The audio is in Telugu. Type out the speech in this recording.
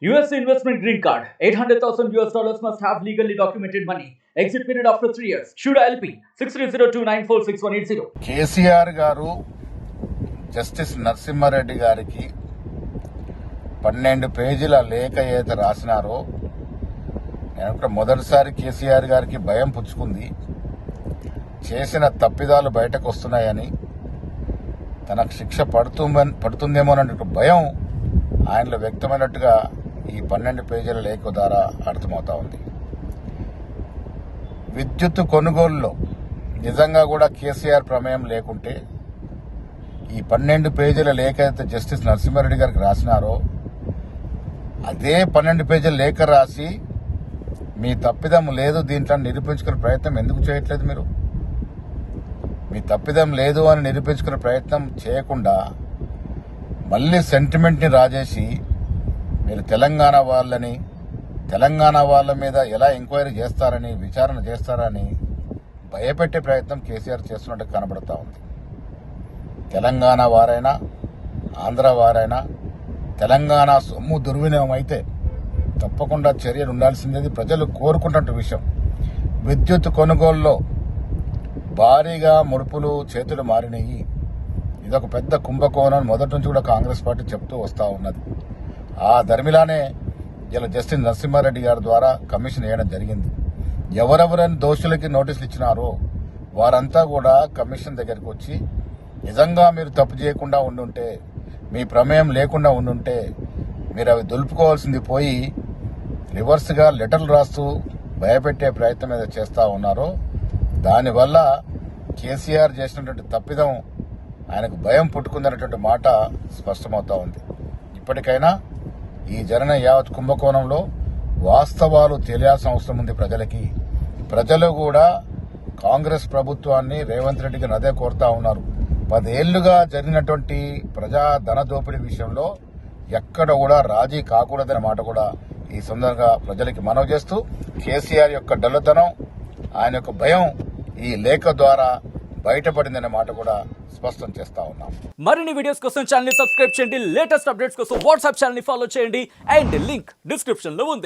US investment green card. $800,000 must have legally documented money. Exit period after 3 years. Shuda LP 6302946180. KCR గారు జస్టిస్ నరసింహారెడ్డి గారికి 12 పేజీల లేఖ ఏదైతే రాసినారో నేను మొదటిసారి కేసీఆర్ గారికి భయం పుచ్చుకుంది. చేసిన తప్పిదాలు బయటకు వస్తున్నాయని, తనకు శిక్ష పడుతుందేమో అన్న భయం ఆయనలో వ్యక్తమైనట్టుగా ఈ 12 పేజీల లేఖ ద్వారా అర్థమవుతా ఉంది. విద్యుత్ కొనుగోలులో నిజంగా కూడా కేసీఆర్ ప్రమేయం లేకుంటే ఈ 12 పేజీల లేఖ అయితే జస్టిస్ నరసింహారెడ్డి గారికి రాసినారో అదే 12 పేజీల లేఖ రాసి మీ తప్పిదం లేదు దీంట్లో నిరూపించుకునే ప్రయత్నం ఎందుకు చేయట్లేదు? మీరు మీ తప్పిదం లేదు అని నిరూపించుకునే ప్రయత్నం చేయకుండా మళ్ళీ సెంటిమెంట్ని రాజేసి మీరు తెలంగాణ వాళ్ళ మీద ఎలా ఎంక్వైరీ చేస్తారని, విచారణ చేస్తారని భయపెట్టే ప్రయత్నం కేసీఆర్ చేస్తున్నట్టు కనబడతా ఉంది. తెలంగాణ వారైనా ఆంధ్ర వారైనా తెలంగాణ సొమ్ము దుర్వినియోగం అయితే తప్పకుండా చర్యలు ఉండాల్సిందేది ప్రజలు కోరుకుంటున్న విషయం. విద్యుత్ కొనుగోలులో భారీగా ముడుపులు చేతులు మారినాయి. ఇదొక పెద్ద కుంభకోణం మొదటి నుంచి కూడా కాంగ్రెస్ పార్టీ చెప్తూ వస్తూ ఉన్నది. ఆ ధర్మిలానే ఇలా జస్టిస్ నరసింహారెడ్డి గారి ద్వారా కమిషన్ వేయడం జరిగింది. ఎవరెవరైనా దోషులకి నోటీసులు ఇచ్చినారో వారంతా కూడా కమిషన్ దగ్గరికి వచ్చి నిజంగా మీరు తప్పు చేయకుండా ఉండుంటే, మీ ప్రమేయం లేకుండా ఉండుంటే మీరు అవి దులుపుకోవాల్సింది పోయి రివర్స్గా లెటర్లు రాస్తూ భయపెట్టే ప్రయత్నం ఏదో చేస్తూ ఉన్నారో దానివల్ల కేసీఆర్ చేసినటువంటి తప్పిదం ఆయనకు భయం పుట్టుకుందనేటువంటి మాట స్పష్టమవుతా ఉంది. ఇప్పటికైనా ఈ జరిగిన యావత్ కుంభకోణంలో వాస్తవాలు తెలియాల్సిన అవసరం ఉంది ప్రజలకి. ప్రజలు కూడా కాంగ్రెస్ ప్రభుత్వాన్ని, రేవంత్ రెడ్డికి అదే కోరుతా ఉన్నారు. 10 ఏళ్లుగా జరిగినటువంటి ప్రజా ధన దోపిడీ విషయంలో ఎక్కడ కూడా రాజీ కాకూడదనే మాట కూడా ఈ సందర్భంగా ప్రజలకి మనవి చేస్తూ కేసీఆర్ యొక్క డల్లుతనం, ఆయన యొక్క భయం ఈ లేఖ ద్వారా బయటపడిందనే మాట కూడా స్పష్టం చేస్తా ఉన్నాం. మరిన్ని వీడియోస్ కోసం ఛానల్ ని సబ్స్క్రైబ్ చేయండి. లేటెస్ట్ అప్డేట్స్ కోసం వాట్సాప్ ఛానల్ ని ఫాలో చేయండి. అండ్ లింక్ డిస్క్రిప్షన్ లో ఉంది.